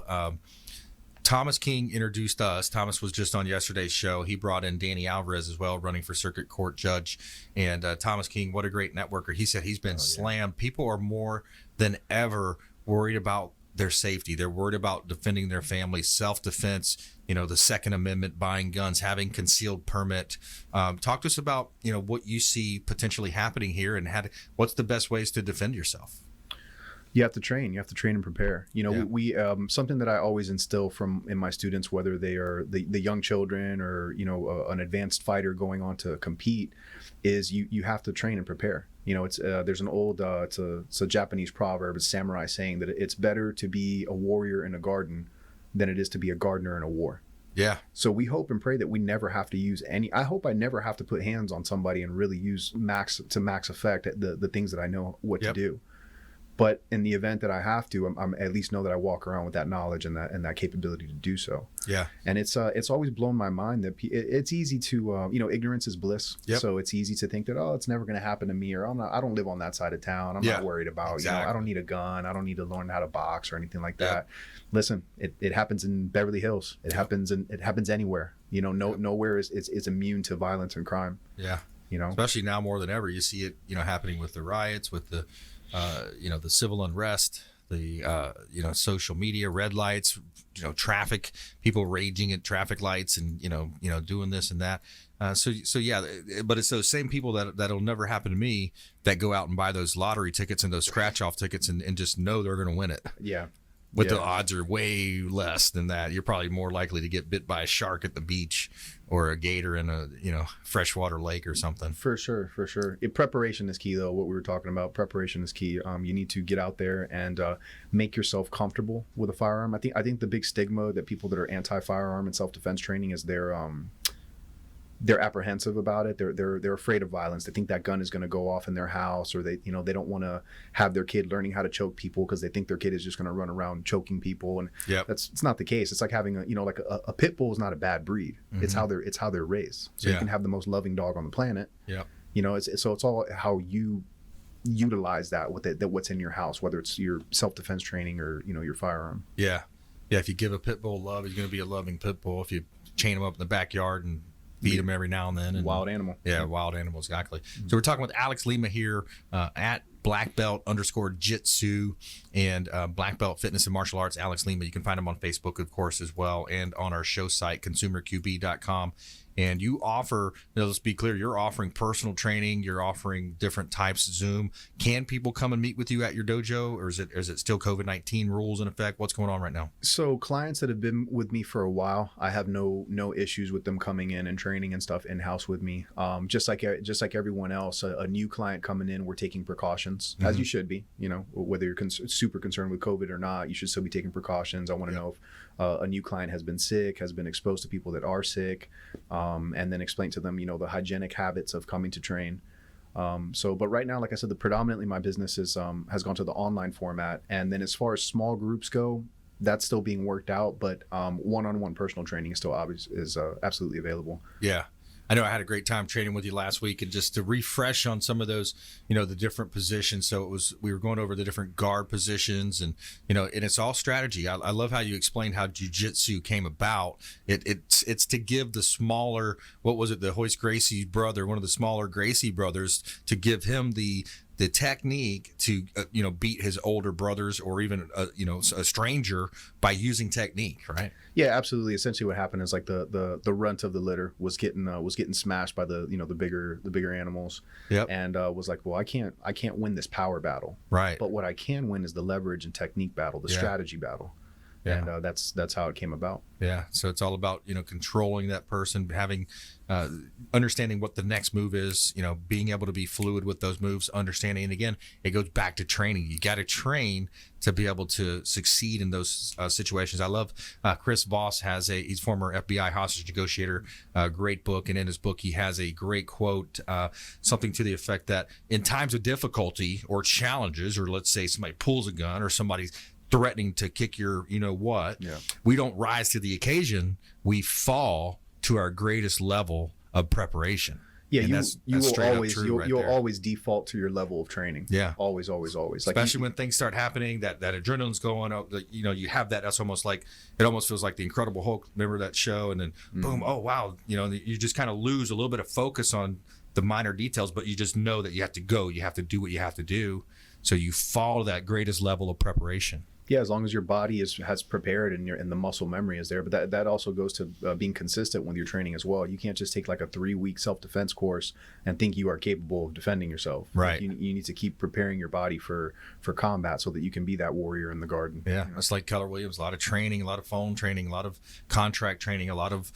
Thomas King introduced us. Thomas was just on yesterday's show. He brought in Danny Alvarez as well, running for circuit court judge. And Thomas King, what a great networker. He said he's been slammed. People are more than ever worried about their safety. They're worried about defending their family, self-defense, you know, the Second Amendment, buying guns, having concealed permit. Talk to us about, you know, what you see potentially happening here and what's the best ways to defend yourself? You have to train and prepare. You know, we something that I always instill in my students, whether they are the young children or, you know, an advanced fighter going on to compete, is you have to train and prepare. You know, it's there's an old it's a Japanese proverb, it's samurai saying that it's better to be a warrior in a garden than it is to be a gardener in a war. Yeah. So we hope and pray that we never have to use I hope I never have to put hands on somebody and really use max effect at the things that I know what to do. But in the event that I have to, I'm at least know that I walk around with that knowledge and that capability to do so. Yeah. And it's always blown my mind that it's easy to, you know, ignorance is bliss. Yep. So it's easy to think that, oh, it's never going to happen to me, or I don't live on that side of town. I'm not worried about, you know, I don't need a gun. I don't need to learn how to box or anything like that. Listen, it happens in Beverly Hills. It happens anywhere. You know, nowhere is immune to violence and crime. Yeah. You know, especially now more than ever, you see it, you know, happening with the riots, with the, you know, the civil unrest, the, you know, social media, red lights, you know, traffic, people raging at traffic lights and, you know, doing this and that. So yeah, but it's those same people that'll never happen to me that go out and buy those lottery tickets and those scratch off tickets and just know they're going to win it. Yeah. But the odds are way less than that. You're probably more likely to get bit by a shark at the beach or a gator in a, you know, freshwater lake or something. For sure. Preparation is key, though. What we were talking about, preparation is key. You need to get out there and make yourself comfortable with a firearm. I think the big stigma that people that are anti-firearm and self-defense training is they're apprehensive about it. They're afraid of violence. They think that gun is going to go off in their house, or they don't want to have their kid learning how to choke people because they think their kid is just going to run around choking people. And it's not the case. It's like having a pit bull is not a bad breed. Mm-hmm. It's how they're raised. So you can have the most loving dog on the planet. Yeah. You know, it's all how you utilize that with it, that what's in your house, whether it's your self-defense training or, you know, your firearm. Yeah. If you give a pit bull love, he's going to be a loving pit bull. If you chain him up in the backyard and feed them every now and then. Wild animal. Yeah, wild animal, exactly. Mm-hmm. So we're talking with Alex Lima here at Blackbelt_Jitsu and Blackbelt Fitness and Martial Arts. Alex Lima, you can find him on Facebook, of course, as well, and on our show site, consumerqb.com. And you offer, let's be clear, you're offering personal training. You're offering different types of Zoom. Can people come and meet with you at your dojo, or is it still COVID-19 rules in effect? What's going on right now? So clients that have been with me for a while, I have no issues with them coming in and training and stuff in-house with me. Just like everyone else, a new client coming in, we're taking precautions. precautions, as you should be. You know, whether you're super concerned with COVID or not, you should still be taking precautions. I want to know if a new client has been sick, has been exposed to people that are sick, and then explain to them, you know, the hygienic habits of coming to train. But right now, like I said, predominantly my business is has gone to the online format. And then as far as small groups go, that's still being worked out. But one-on-one personal training is still absolutely available. Yeah. I know I had a great time training with you last week, and just to refresh on some of those, you know, the different positions. So we were going over the different guard positions, and, you know, and it's all strategy. I love how you explained how jiu-jitsu came about. It's to give the smaller, what was it, the Hoist Gracie brother, one of the smaller Gracie brothers, to give him the technique to you know, beat his older brothers, or even you know, a stranger, by using technique, right? Yeah, absolutely. Essentially, what happened is like the runt of the litter was getting smashed by the, you know, the bigger animals. Yep. And was like, well, I can't win this power battle, right? But what I can win is the leverage and technique battle, the strategy battle. Yeah. And that's how it came about. Yeah. So it's all about, you know, controlling that person, having, understanding what the next move is, you know, being able to be fluid with those moves, understanding. And again, it goes back to training. You got to train to be able to succeed in those situations. I love Chris Voss he's former FBI hostage negotiator, great book. And in his book, he has a great quote, something to the effect that in times of difficulty or challenges, or let's say somebody pulls a gun or somebody's threatening to kick your, you know what, we don't rise to the occasion. We fall to our greatest level of preparation. Yeah, and you'll always default to your level of training. Yeah, always. Especially when things start happening, that adrenaline's going up. You know, you have that. That's almost like, it almost feels like the Incredible Hulk. Remember that show? And then boom, oh wow, you know, you just kind of lose a little bit of focus on the minor details, but you just know that you have to go. You have to do what you have to do. So you fall to that greatest level of preparation. Yeah, as long as your body has prepared and the muscle memory is there. But that also goes to being consistent with your training as well. You can't just take like a 3-week self-defense course and think you are capable of defending yourself. Right. Like you need to keep preparing your body for combat so that you can be that warrior in the garden. Yeah, it's like Keller Williams. A lot of training, a lot of phone training, a lot of contract training, a lot of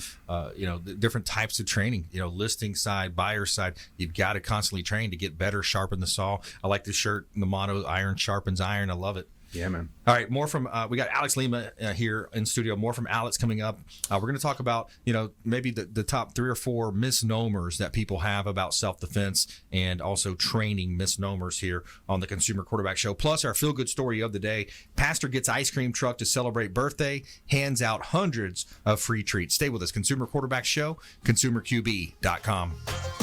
you know, different types of training. You know, listing side, buyer side. You've got to constantly train to get better, sharpen the saw. I like the shirt, the motto, "Iron sharpens iron." I love it. Yeah, man. All right, more from we got Alex Lima here in studio. More from Alex coming up. We're going to talk about, you know, maybe the top 3 or 4 misnomers that people have about self-defense, and also training misnomers here on the Consumer Quarterback Show. Plus, our feel-good story of the day: pastor gets ice cream truck to celebrate birthday, hands out hundreds of free treats. Stay with us. Consumer Quarterback Show, consumerqb.com.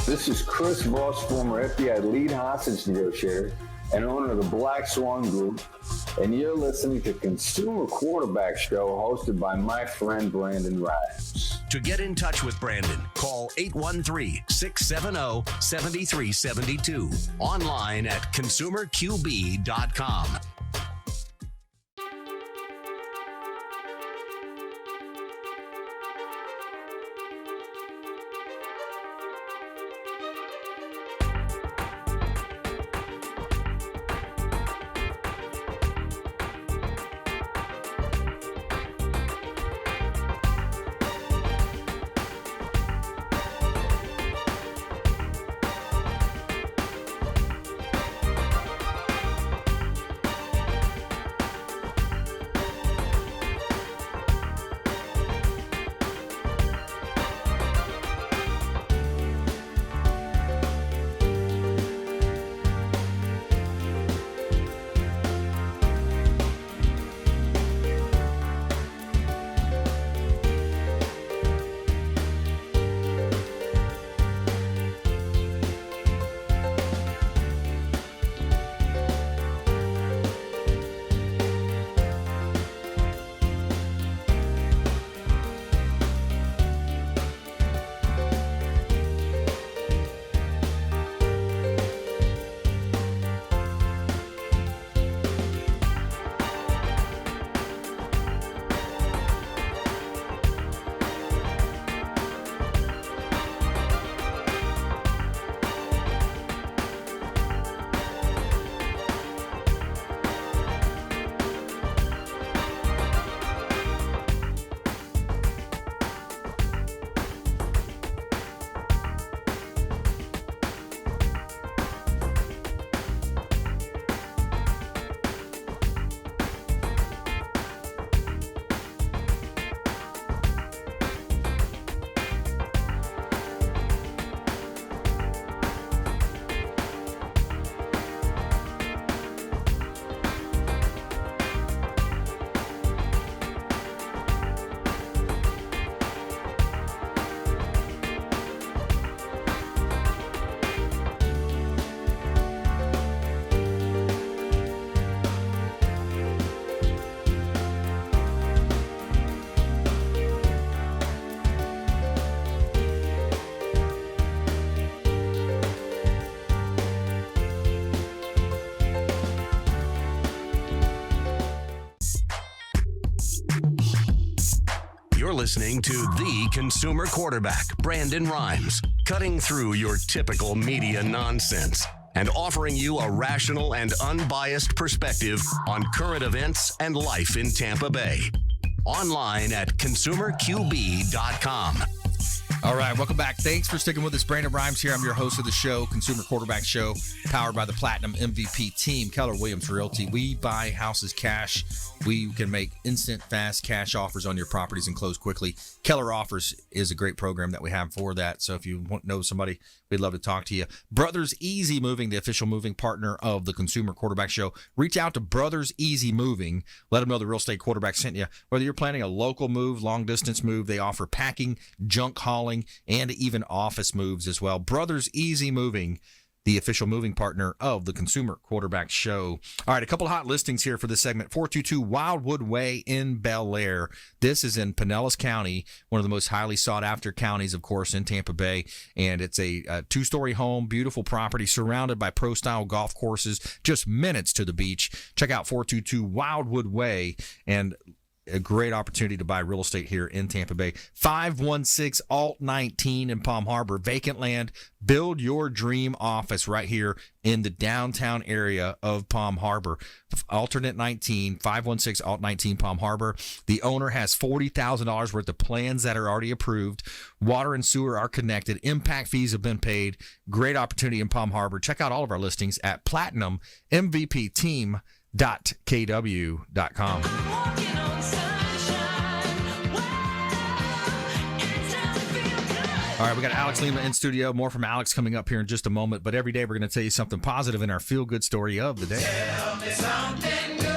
This is Chris Voss, former FBI lead hostage negotiator and owner of the Black Swan Group, and you're listening to Consumer Quarterback Show, hosted by my friend Brandon Rhymes. To get in touch with Brandon, call 813-670-7372. Online at consumerqb.com. listening to the consumer quarterback, Brandon Rhymes, cutting through your typical media nonsense and offering you a rational and unbiased perspective on current events and life in Tampa Bay. Online at consumerqb.com. All right, welcome back. Thanks for sticking with us. Brandon Rhymes here. I'm your host of the show, Consumer Quarterback Show, powered by the Platinum MVP team, Keller Williams Realty. We buy houses cash. We can make instant, fast cash offers on your properties and close quickly. Keller Offers is a great program that we have for that. So if you know somebody, we'd love to talk to you. Brothers Easy Moving, the official moving partner of the Consumer Quarterback Show. Reach out to Brothers Easy Moving. Let them know the real estate quarterback sent you. Whether you're planning a local move, long distance move, they offer packing, junk hauling, and even office moves as well. Brothers Easy Moving, the official moving partner of the Consumer Quarterback Show. All right, a couple of hot listings here for this segment. 422 Wildwood Way in Bel Air. This is in Pinellas County, one of the most highly sought-after counties, of course, in Tampa Bay. And it's a two-story home, beautiful property, surrounded by pro-style golf courses, just minutes to the beach. Check out 422 Wildwood Way, and a great opportunity to buy real estate here in Tampa Bay. 516 Alt 19 in Palm Harbor. Vacant land. Build your dream office right here in the downtown area of Palm Harbor. Alternate 19, 516 Alt 19 Palm Harbor. The owner has $40,000 worth of plans that are already approved. Water and sewer are connected. Impact fees have been paid. Great opportunity in Palm Harbor. Check out all of our listings at platinummvpteam.kw.com. All right, we got Alex Lima in studio. More from Alex coming up here in just a moment. But every day we're going to tell you something positive in our feel-good story of the day. Tell me something good.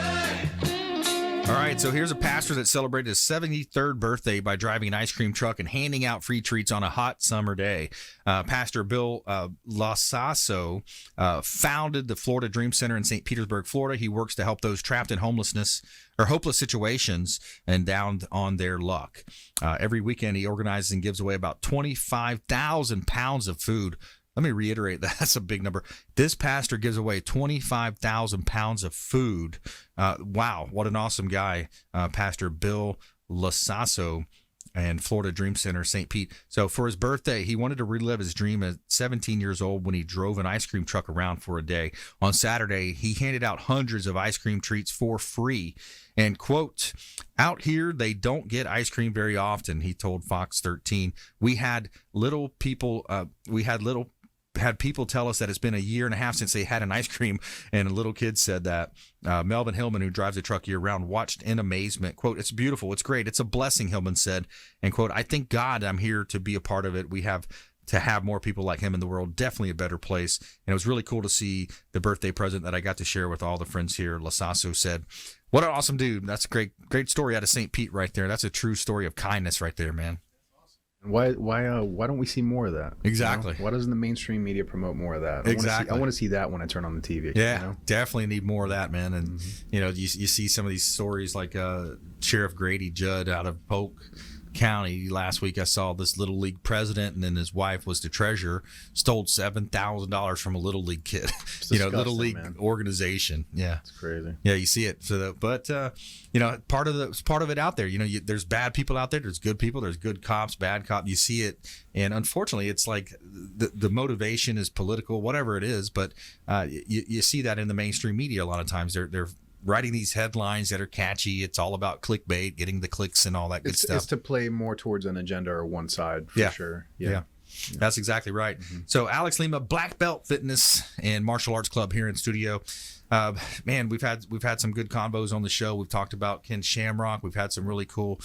All right, so here's a pastor that celebrated his 73rd birthday by driving an ice cream truck and handing out free treats on a hot summer day. Pastor Bill Lasasso founded the Florida Dream Center in St. Petersburg, Florida. He works to help those trapped in homelessness or hopeless situations and down on their luck. Every weekend, he organizes and gives away about 25,000 pounds of food. Let me reiterate, that's a big number. This pastor gives away 25,000 pounds of food. Wow, what an awesome guy, Pastor Bill Lasasso and Florida Dream Center, St. Pete. So for his birthday, he wanted to relive his dream at 17 years old when he drove an ice cream truck around for a day. On Saturday, he handed out hundreds of ice cream treats for free. And, quote, out here, they don't get ice cream very often, he told Fox 13. We had people tell us that it's been a year and a half since they had an ice cream, and a little kid said that. Melvin Hillman, who drives the truck year-round, watched in amazement. Quote, it's beautiful. It's great. It's a blessing, Hillman said. And, quote, I thank God I'm here to be a part of it. We have to have more people like him in the world. Definitely a better place. And it was really cool to see the birthday present that I got to share with all the friends here. Lasasso said, what an awesome dude. That's a great story out of St. Pete right there. That's a true story of kindness right there, man. Why don't we see more of that? Exactly. You know? Why doesn't the mainstream media promote more of that? Exactly. I want to see that when I turn on the TV. Yeah, you know? definitely need more of that, man. And you know, you see some of these stories like Sheriff Grady Judd out of Polk County. Last week I saw this Little League president, and then his wife was the treasurer, stole $7,000 from a Little League kid. Little League organization. Yeah, it's crazy. Yeah, you see it. So, but part of it out there. There's bad people out there. There's good people. There's good cops, bad cops. You see it, and unfortunately, it's like the motivation is political, whatever it is. But you see that in the mainstream media a lot of times. They're writing these headlines that are catchy. It's all about clickbait, getting the clicks and all that good stuff. It's to play more towards an agenda or one side, for sure. Yeah. That's exactly right. So Alex Lima, Blackbelt Fitness and Martial Arts Club here in studio. Man, we've had some good combos on the show. We've talked about Ken Shamrock. We've had some really cool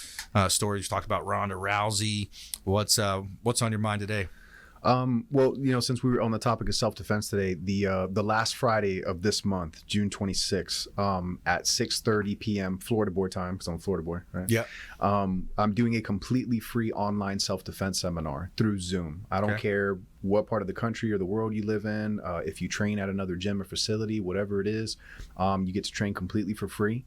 stories. We've talked about Ronda Rousey. What's on your mind today? Well, since we were on the topic of self-defense today, the last Friday of this month, June 26th, at 6:30 p.m. Florida boy time, because I'm a Florida boy, right? Yeah. I'm doing a completely free online self-defense seminar through Zoom. I don't care what part of the country or the world you live in. If you train at another gym or facility, whatever it is, you get to train completely for free.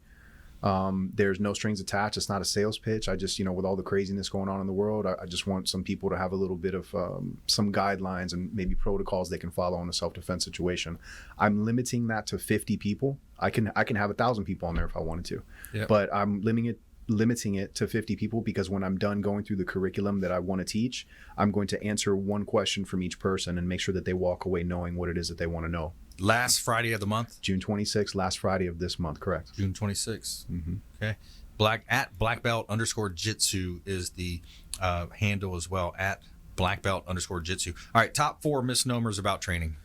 There's no strings attached. It's not a sales pitch. I just, with all the craziness going on in the world, I just want some people to have a little bit of some guidelines and maybe protocols they can follow in a self-defense situation. I'm limiting that to 50 people. I can have 1,000 people on there if I wanted to, but I'm limiting limiting it to 50 people because when I'm done going through the curriculum that I want to teach, I'm going to answer one question from each person and make sure that they walk away knowing what it is that they want to know. Last Friday of the month? June 26th, last Friday of this month, correct. June 26th. Mm-hmm. Okay. Blackbelt_jitsu is the handle as well, at Blackbelt_jitsu. All right, top 4 misnomers about training.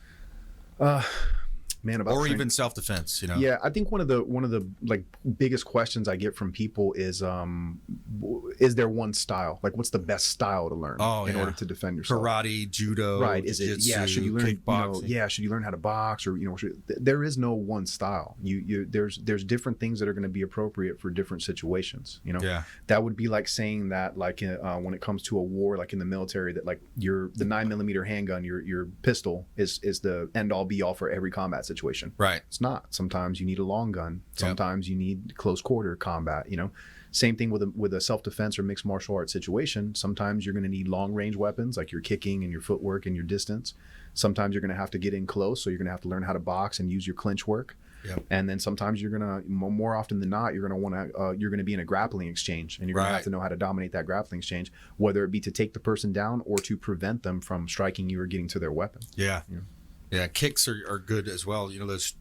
Man, about or training. Even self-defense, you know. Yeah, I think one of the like biggest questions I get from people is there one style? Like, what's the best style to learn in order to defend yourself? Karate, judo, right? Is it should you learn kickboxing? Should you learn how to box, or there is no one style. There's different things that are going to be appropriate for different situations. That would be like saying that when it comes to a war, like in the military, that like the 9mm handgun, your pistol is the end all be all for every combat situation. Right. It's not. Sometimes you need a long gun. Sometimes you need close quarter combat. Same thing with a self-defense or mixed martial arts situation. Sometimes you're going to need long range weapons like your kicking and your footwork and your distance. Sometimes you're going to have to get in close, so you're going to have to learn how to box and use your clinch work. Yep. And then sometimes you're going to, more often than not, you're going to be in a grappling exchange, and you're going to have to know how to dominate that grappling exchange, whether it be to take the person down or to prevent them from striking you or getting to their weapon. Yeah. Yeah, kicks are good as well.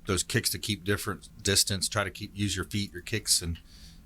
Those kicks to keep different distance. Try to use your feet, your kicks, and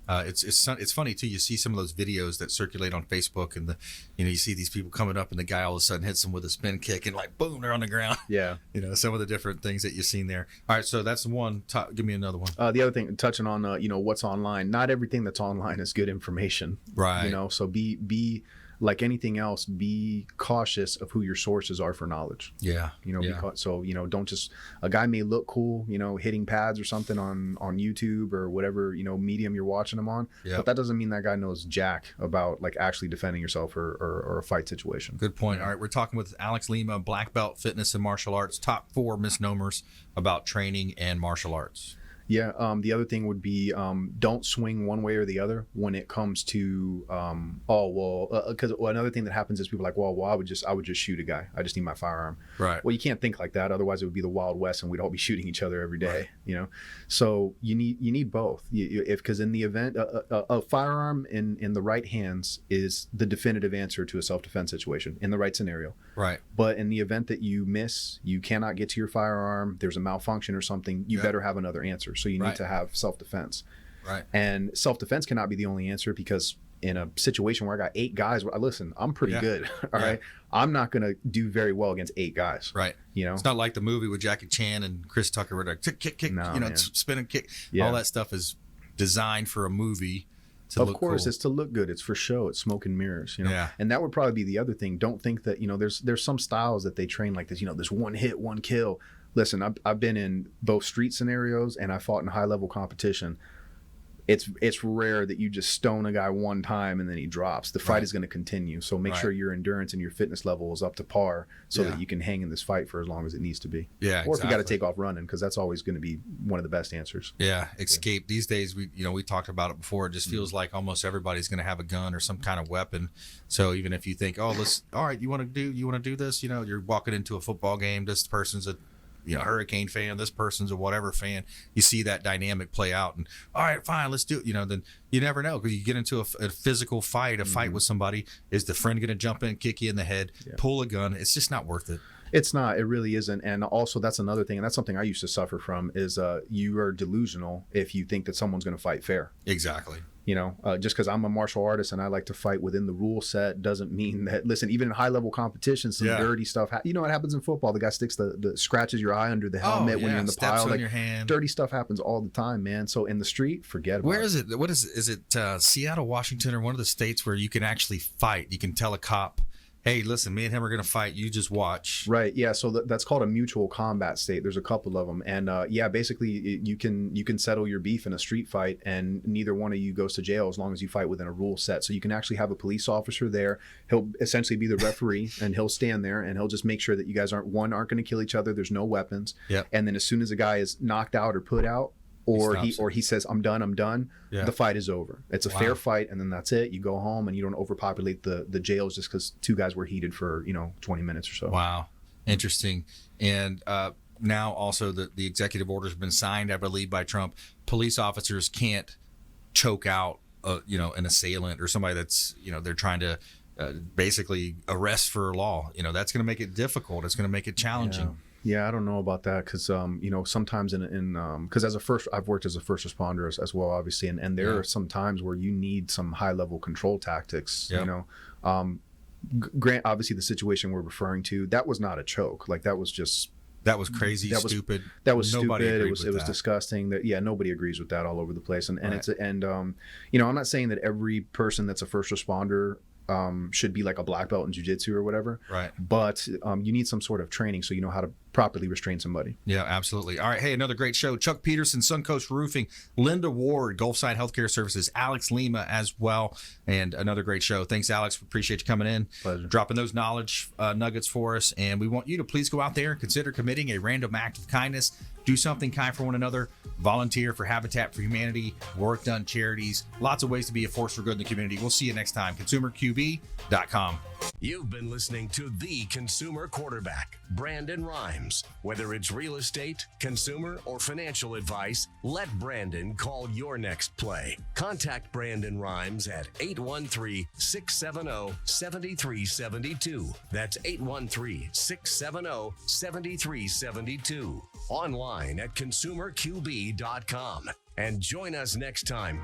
it's funny too. You see some of those videos that circulate on Facebook, and you see these people coming up, and the guy all of a sudden hits them with a spin kick, and like boom, they're on the ground. Yeah, some of the different things that you've seen there. All right, so that's one. Give me another one. The other thing, touching on what's online. Not everything that's online is good information. Right. So be like anything else, be cautious of who your sources are for knowledge. Yeah. Don't just, a guy may look cool, hitting pads or something on YouTube or whatever, medium you're watching him on. Yep. But that doesn't mean that guy knows jack about like actually defending yourself or a fight situation. Good point. All right. We're talking with Alex Lima, Black Belt Fitness and Martial Arts, top 4 misnomers about training and martial arts. Yeah. The other thing would be don't swing one way or the other when it comes to because another thing that happens is people are like, well, I would just shoot a guy. I just need my firearm. Right. Well, you can't think like that. Otherwise, it would be the Wild West, and we'd all be shooting each other every day. Right. So you need both. Because in the event a firearm in the right hands is the definitive answer to a self-defense situation in the right scenario. Right. But in the event that you miss, you cannot get to your firearm, there's a malfunction or something, you better have another answer. So you need to have self-defense. Right. And self-defense cannot be the only answer, because in a situation where I got 8 guys, listen, I'm pretty good. All right. I'm not going to do very well against 8 guys. Right. It's not like the movie with Jackie Chan and Chris Tucker where they're kick, no, spin and kick. Yeah. All that stuff is designed for a movie. Of course, cool. It's to look good. It's for show. It's smoke and mirrors. Yeah. And that would probably be the other thing. Don't think that there's some styles that they train like this. This one hit, one kill. Listen, I've been in both street scenarios and I fought in high level competition. It's rare that you just stone a guy one time and then he drops. The fight is going to continue. So make sure your endurance and your fitness level is up to par so that you can hang in this fight for as long as it needs to be. Yeah. Or if you got to take off running, because that's always going to be one of the best answers. Yeah. Escape. These days, we talked about it before. It just feels like almost everybody's going to have a gun or some kind of weapon. So even if you think, all right, you want to do this, you're walking into a football game. This person's a Hurricane fan, this person's a whatever fan, you see that dynamic play out, and all right, fine, let's do it. Then you never know, because you get into a physical fight, fight with somebody. Is the friend going to jump in, kick you in the head, pull a gun? It's just not worth it. It's not. It really isn't. And also, that's another thing, and that's something I used to suffer from, is you are delusional if you think that someone's going to fight fair. Exactly. Just because I'm a martial artist and I like to fight within the rule set doesn't mean that, listen, even in high level competitions, some dirty stuff. What happens in football? The guy sticks the scratches your eye under the helmet when you're in the steps pile. On your hand. Dirty stuff happens all the time, man. So in the street, forget about it. Where is it? What is it? Is it Seattle, Washington, or one of the states where you can actually fight? You can tell a cop, hey, listen, me and him are going to fight. You just watch. Right. Yeah. So that's called a mutual combat state. There's a couple of them. And basically you can settle your beef in a street fight, and neither one of you goes to jail as long as you fight within a rule set. So you can actually have a police officer there. He'll essentially be the referee and he'll stand there and he'll just make sure that you guys aren't going to kill each other. There's no weapons. Yep. And then as soon as a guy is knocked out or put out, or he says, I'm done, the fight is over. It's a fair fight, and then that's it. You go home and you don't overpopulate the jails just because 2 guys were heated for 20 minutes or so. Wow. Interesting. And now also the executive order has been signed, I believe, by Trump. Police officers can't choke out an assailant or somebody that's, they're trying to basically arrest for law. That's going to make it difficult. It's going to make it challenging. Yeah, I don't know about that because sometimes because I've worked as a first responder as well, obviously, and there are some times where you need some high level control tactics. Yep. Grant, obviously the situation we're referring to, that was not a choke. Like that was crazy, stupid. That was Nobody stupid. agreed It was with that. disgusting. Nobody agrees with that all over the place. And Right. I'm not saying that every person that's a first responder should be like a black belt in jiu-jitsu or whatever. Right. But you need some sort of training so you know how to properly restrain somebody. Yeah, absolutely. All right. Hey, another great show. Chuck Peterson, Suncoast Roofing, Linda Ward, Gulfside Healthcare Services, Alex Lima as well. And another great show. Thanks, Alex. Appreciate you coming in. Pleasure. Dropping those knowledge nuggets for us. And we want you to please go out there and consider committing a random act of kindness. Do something kind for one another. Volunteer for Habitat for Humanity. Work done charities. Lots of ways to be a force for good in the community. We'll see you next time. ConsumerQB.com. You've been listening to the consumer quarterback, Brandon Rhymes. Whether it's real estate, consumer, or financial advice, let Brandon call your next play. Contact Brandon Rhymes at 813-670-7372. That's 813-670-7372. Online at consumerqb.com. And join us next time.